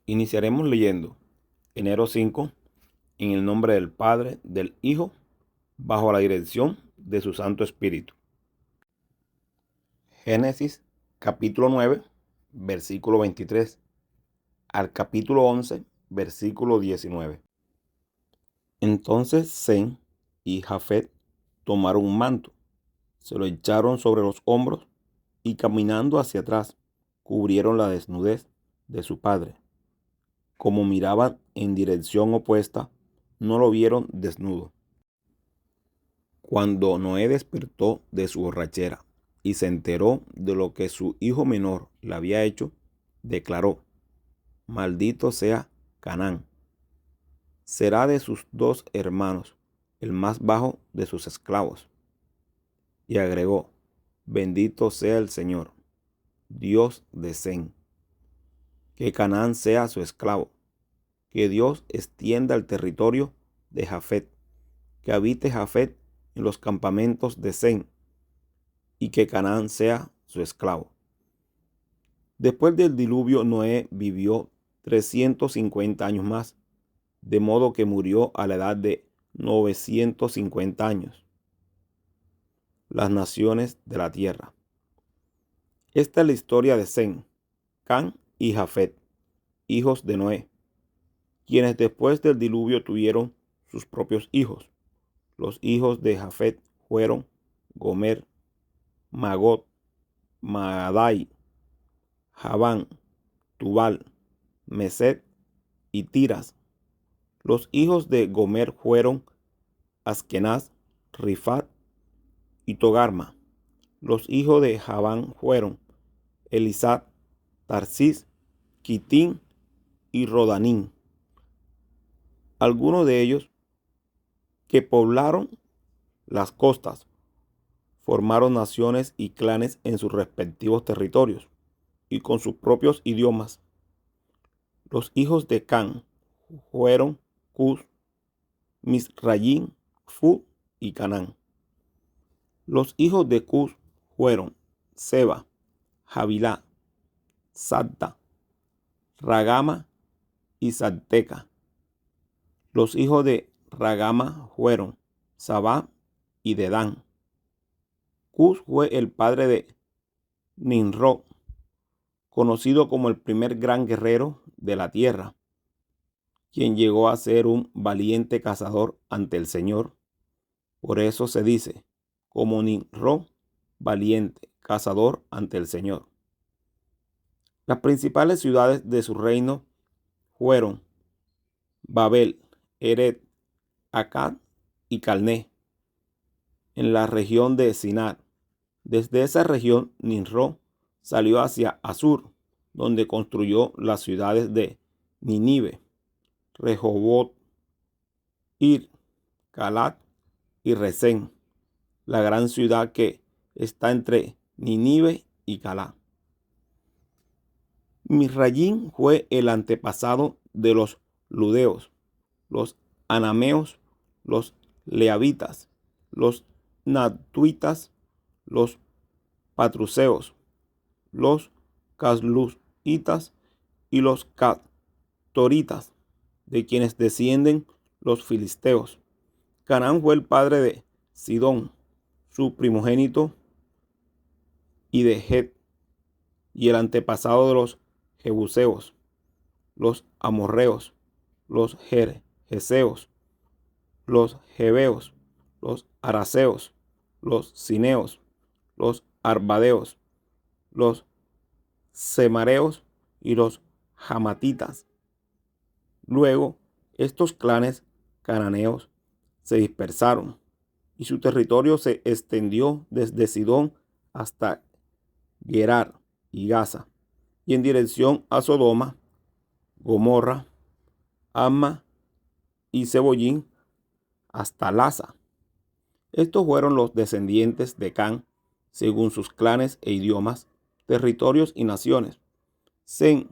Iniciaremos leyendo enero 5 en el nombre del Padre, del Hijo, bajo la dirección de su Santo Espíritu. Génesis capítulo 9, versículo 23 al capítulo 11, versículo 19. Entonces Sem y Jafet tomaron un manto, se lo echaron sobre los hombros y caminando hacia atrás cubrieron la desnudez de su padre. Como miraban en dirección opuesta, no lo vieron desnudo. Cuando Noé despertó de su borrachera y se enteró de lo que su hijo menor le había hecho, declaró: Maldito sea Canaán. Será de sus dos hermanos el más bajo de sus esclavos. Y agregó: Bendito sea el Señor, Dios de Sem, que Canaán sea su esclavo, que Dios extienda el territorio de Jafet, que habite Jafet en los campamentos de Sem, y que Canaán sea su esclavo. Después del diluvio, Noé vivió 350 años más, de modo que murió a la edad de 950 años. Las naciones de la tierra. Esta es la historia de Sem, Cam y Jafet, hijos de Noé, quienes después del diluvio tuvieron sus propios hijos. Los hijos de Jafet fueron Gomer, Magot, Maadai, Javán, Tubal, Mesed y Tiras. Los hijos de Gomer fueron Askenaz, Rifat y Togarma. Los hijos de Javán fueron Elisat, Tarsis, Quitín y Rodanín. Algunos de ellos que poblaron las costas formaron naciones y clanes en sus respectivos territorios y con sus propios idiomas. Los hijos de Cam fueron Cus, Misrayim, Fu y Canaán. Los hijos de Cus fueron Seba, Javilá, Sadda, Ragama y Salteca. Los hijos de Ragama fueron Sabá y Dedán. Cus fue el padre de Nimrod, conocido como el primer gran guerrero de la tierra, quien llegó a ser un valiente cazador ante el Señor. Por eso se dice, como Nimrod, valiente cazador ante el Señor. Las principales ciudades de su reino fueron Babel, Eret, Akkad y Calné, en la región de Sinar. Desde esa región, Nimrod salió hacia Asur, donde construyó las ciudades de Nínive, Rehobot, Ir, Calat y Resén, la gran ciudad que está entre Nínive y Calat. Misrayim fue el antepasado de los ludeos, los anameos, los leavitas, los natuitas, los patruseos, los casluitas y los catoritas, de quienes descienden los filisteos. Canaán fue el padre de Sidón, su primogénito, y de Het, y el antepasado de los jebuseos, los amorreos, los gergeseos, los jebeos, los araseos, los cineos, los arbadeos, los semareos y los jamatitas. Luego, estos clanes cananeos se dispersaron y su territorio se extendió desde Sidón hasta Gerar y Gaza, y en dirección a Sodoma, Gomorra, Amma y Zeboyín hasta Laza. Estos fueron los descendientes de Cam, según sus clanes e idiomas, territorios y naciones. Sem,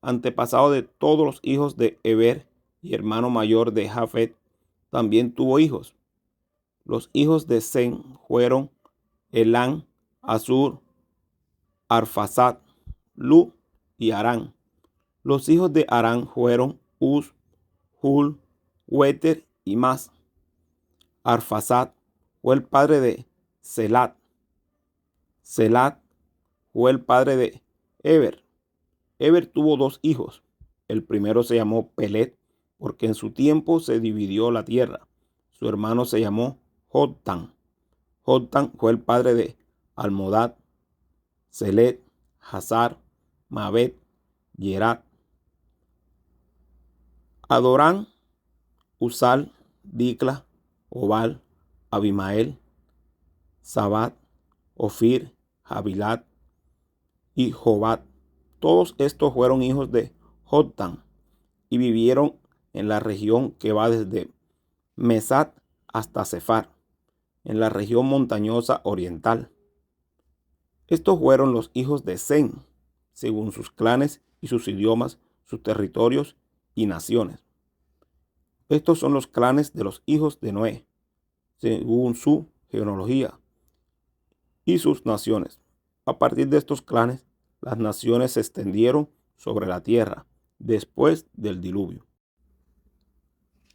antepasado de todos los hijos de Heber y hermano mayor de Jafet, también tuvo hijos. Los hijos de Sem fueron Elán, Asur, Arfaxad, Lu y Arán. Los hijos de Arán fueron Uz, Hul, Hueter y Mas. Arfaxad fue el padre de Selat. Selat fue el padre de Eber. Eber tuvo dos hijos. El primero se llamó Pelet, porque en su tiempo se dividió la tierra. Su hermano se llamó Joktan. Joktan fue el padre de Almodad, Selet, Hazar, Mabet, Yerat. Adorán, Usal, Dicla, Obal, Abimael, Sabat, Ofir, Havilat y Jobat. Todos estos fueron hijos de Joktan y vivieron en la región que va desde Mesat hasta Sefar, en la región montañosa oriental. Estos fueron los hijos de Sem, según sus clanes y sus idiomas, sus territorios y naciones. Estos son los clanes de los hijos de Noé, según su genealogía y sus naciones. A partir de estos clanes, las naciones se extendieron sobre la tierra después del diluvio.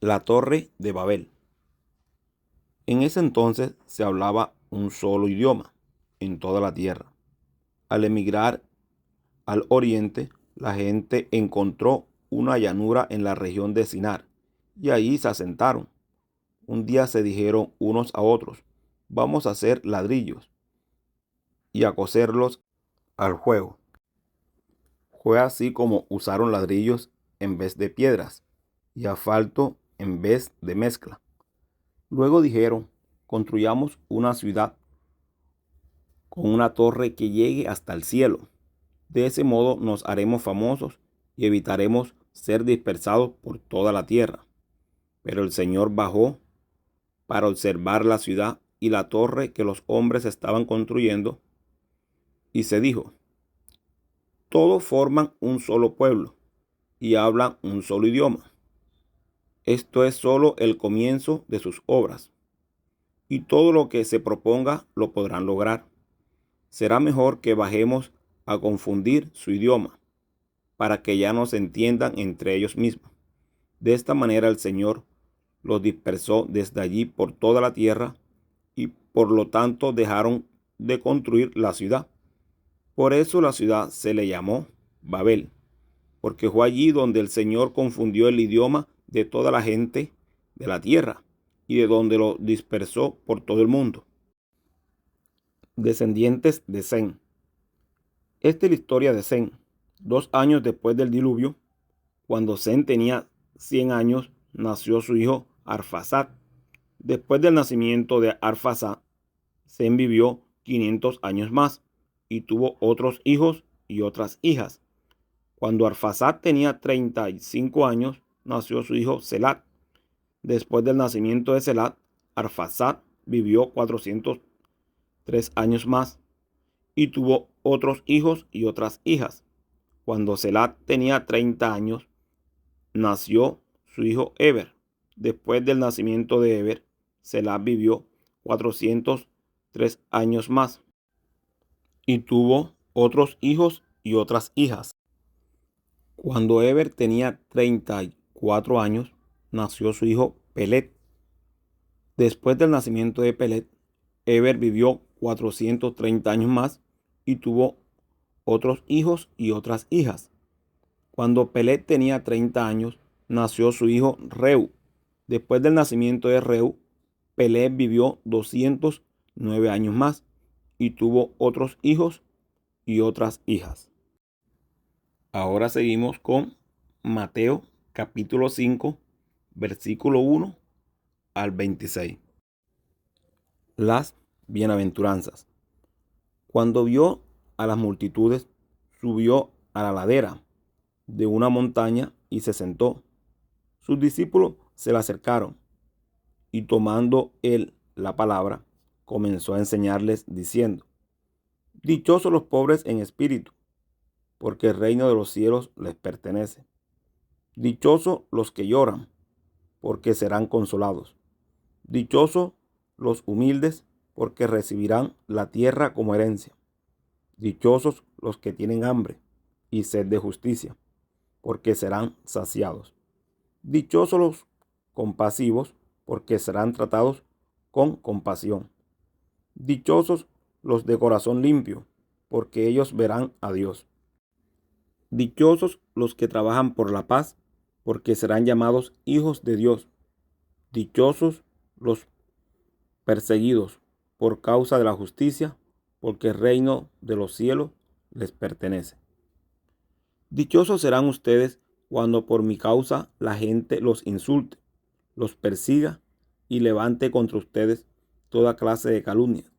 La Torre de Babel. En ese entonces se hablaba un solo idioma en toda la tierra. Al emigrar al oriente, la gente encontró una llanura en la región de Sinar y allí se asentaron. Un día se dijeron unos a otros: vamos a hacer ladrillos y a coserlos al fuego. Fue así como usaron ladrillos en vez de piedras y asfalto en vez de mezcla. Luego dijeron: construyamos una ciudad con una torre que llegue hasta el cielo. De ese modo nos haremos famosos y evitaremos ser dispersados por toda la tierra. Pero el Señor bajó para observar la ciudad y la torre que los hombres estaban construyendo, y se dijo: todos forman un solo pueblo y hablan un solo idioma. Esto es solo el comienzo de sus obras, y todo lo que se proponga lo podrán lograr. Será mejor que bajemos a confundir su idioma, para que ya no se entiendan entre ellos mismos. De esta manera el Señor los dispersó desde allí por toda la tierra, y por lo tanto dejaron de construir la ciudad. Por eso la ciudad se le llamó Babel, porque fue allí donde el Señor confundió el idioma de toda la gente de la tierra y de donde lo dispersó por todo el mundo. Descendientes de Sem. Esta es la historia de Sem. 2 años después del diluvio, cuando Sem tenía 100 años, nació su hijo Arfaxad. Después del nacimiento de Arfaxad, Sem vivió 500 años más y tuvo otros hijos y otras hijas. Cuando Arfaxad tenía 35 años, nació su hijo Selat. Después del nacimiento de Selat, Arfaxad vivió 403 años más y tuvo otros hijos y otras hijas. Cuando Selat tenía 30 años, nació su hijo Eber. Después del nacimiento de Eber, Selat vivió 403 años más y tuvo otros hijos y otras hijas. Cuando Eber tenía 34 años, nació su hijo Pelet. Después del nacimiento de Pelet, Eber vivió 430 años más y tuvo otros hijos y otras hijas. Cuando Pelet tenía 30 años, nació su hijo Reu. Después del nacimiento de Reu, Pelet vivió 209 años más y tuvo otros hijos y otras hijas. Ahora seguimos con Mateo capítulo 5, versículo 1 al 26. Las bienaventuranzas. Cuando vio a las multitudes, subió a la ladera de una montaña y se sentó. Sus discípulos se le acercaron y tomando él la palabra, comenzó a enseñarles diciendo: dichosos los pobres en espíritu, porque el reino de los cielos les pertenece. Dichosos los que lloran, porque serán consolados. Dichosos los humildes, porque recibirán la tierra como herencia. Dichosos los que tienen hambre y sed de justicia, porque serán saciados. Dichosos los compasivos, porque serán tratados con compasión. Dichosos los de corazón limpio, porque ellos verán a Dios. Dichosos los que trabajan por la paz, porque serán llamados hijos de Dios. Dichosos los perseguidos por causa de la justicia, porque el reino de los cielos les pertenece. Dichosos serán ustedes cuando por mi causa la gente los insulte, los persiga y levante contra ustedes toda clase de calumnia.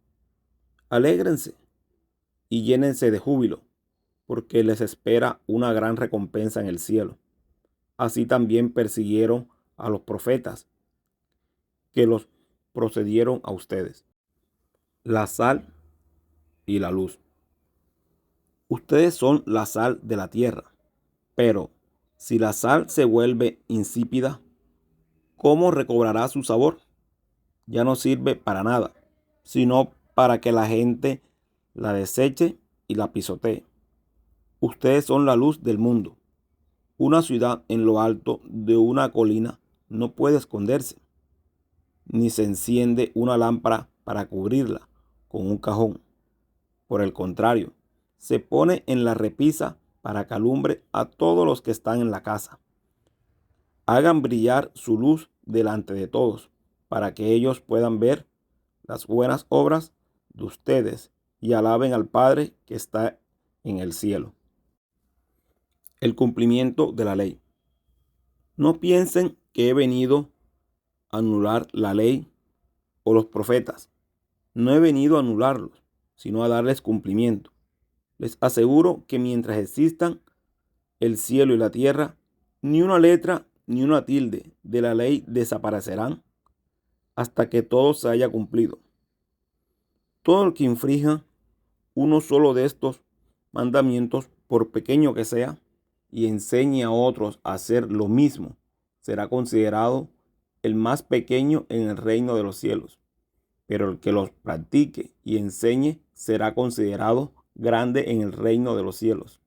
Alégrense y llénense de júbilo, porque les espera una gran recompensa en el cielo. Así también persiguieron a los profetas que los procedieron a ustedes. La sal y la luz. Ustedes son la sal de la tierra, pero si la sal se vuelve insípida, ¿cómo recobrará su sabor? Ya no sirve para nada, sino para que la gente la deseche y la pisotee. Ustedes son la luz del mundo. Una ciudad en lo alto de una colina no puede esconderse, ni se enciende una lámpara para cubrirla con un cajón. Por el contrario, se pone en la repisa para que alumbre a todos los que están en la casa. Hagan brillar su luz delante de todos, para que ellos puedan ver las buenas obras de ustedes y alaben al Padre que está en el cielo. El cumplimiento de la ley. No piensen que he venido a anular la ley o los profetas. No he venido a anularlos, sino a darles cumplimiento. Les aseguro que mientras existan el cielo y la tierra, ni una letra ni una tilde de la ley desaparecerán hasta que todo se haya cumplido. Todo el que infrinja uno solo de estos mandamientos, por pequeño que sea, y enseñe a otros a hacer lo mismo, será considerado el más pequeño en el reino de los cielos. Pero el que los practique y enseñe será considerado grande en el reino de los cielos.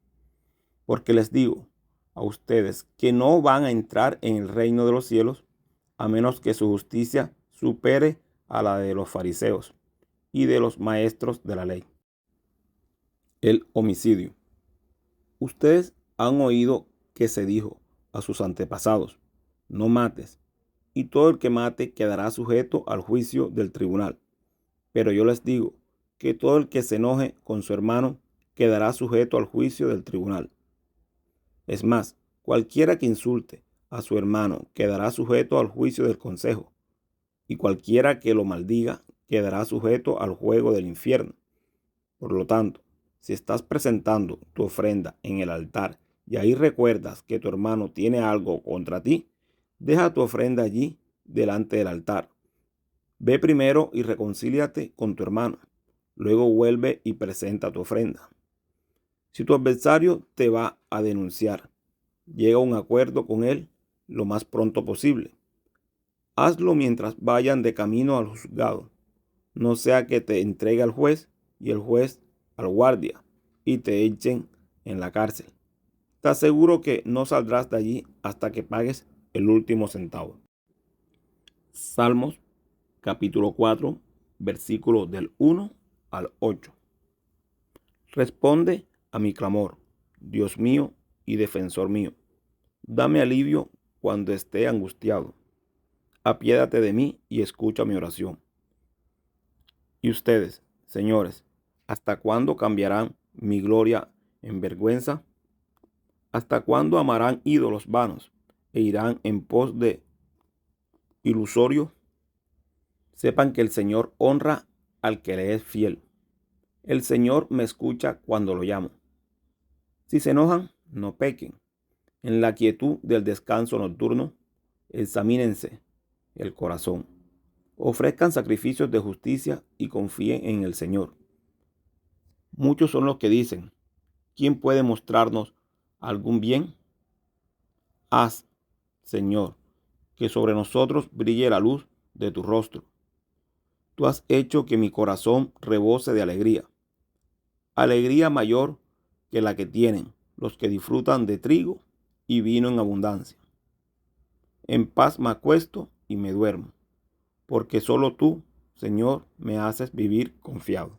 Porque les digo a ustedes que no van a entrar en el reino de los cielos a menos que su justicia supere a la de los fariseos y de los maestros de la ley. El homicidio. Ustedes han oído que se dijo a sus antepasados: no mates, y todo el que mate quedará sujeto al juicio del tribunal. Pero yo les digo que todo el que se enoje con su hermano quedará sujeto al juicio del tribunal. Es más, cualquiera que insulte a su hermano quedará sujeto al juicio del consejo, y cualquiera que lo maldiga quedará sujeto al juego del infierno. Por lo tanto, si estás presentando tu ofrenda en el altar y ahí recuerdas que tu hermano tiene algo contra ti, deja tu ofrenda allí delante del altar. Ve primero y reconcíliate con tu hermano. Luego vuelve y presenta tu ofrenda. Si tu adversario te va a denunciar, llega a un acuerdo con él lo más pronto posible. Hazlo mientras vayan de camino al juzgado. No sea que te entregue al juez y el juez al guardia y te echen en la cárcel. Te aseguro que no saldrás de allí hasta que pagues el último centavo. Salmos capítulo 4, versículos del 1 al 8. Responde a mi clamor, Dios mío y defensor mío. Dame alivio cuando esté angustiado. Apiádate de mí y escucha mi oración. Y ustedes, señores, ¿hasta cuándo cambiarán mi gloria en vergüenza? ¿Hasta cuándo amarán ídolos vanos e irán en pos de ilusorio? Sepan que el Señor honra al que le es fiel. El Señor me escucha cuando lo llamo. Si se enojan, no pequen. En la quietud del descanso nocturno, examínense el corazón. Ofrezcan sacrificios de justicia y confíen en el Señor. Muchos son los que dicen: ¿quién puede mostrarnos algún bien? Haz, Señor, que sobre nosotros brille la luz de tu rostro. Tú has hecho que mi corazón rebose de alegría, alegría mayor que la que tienen los que disfrutan de trigo y vino en abundancia. En paz me acuesto y me duermo, porque solo tú, Señor, me haces vivir confiado.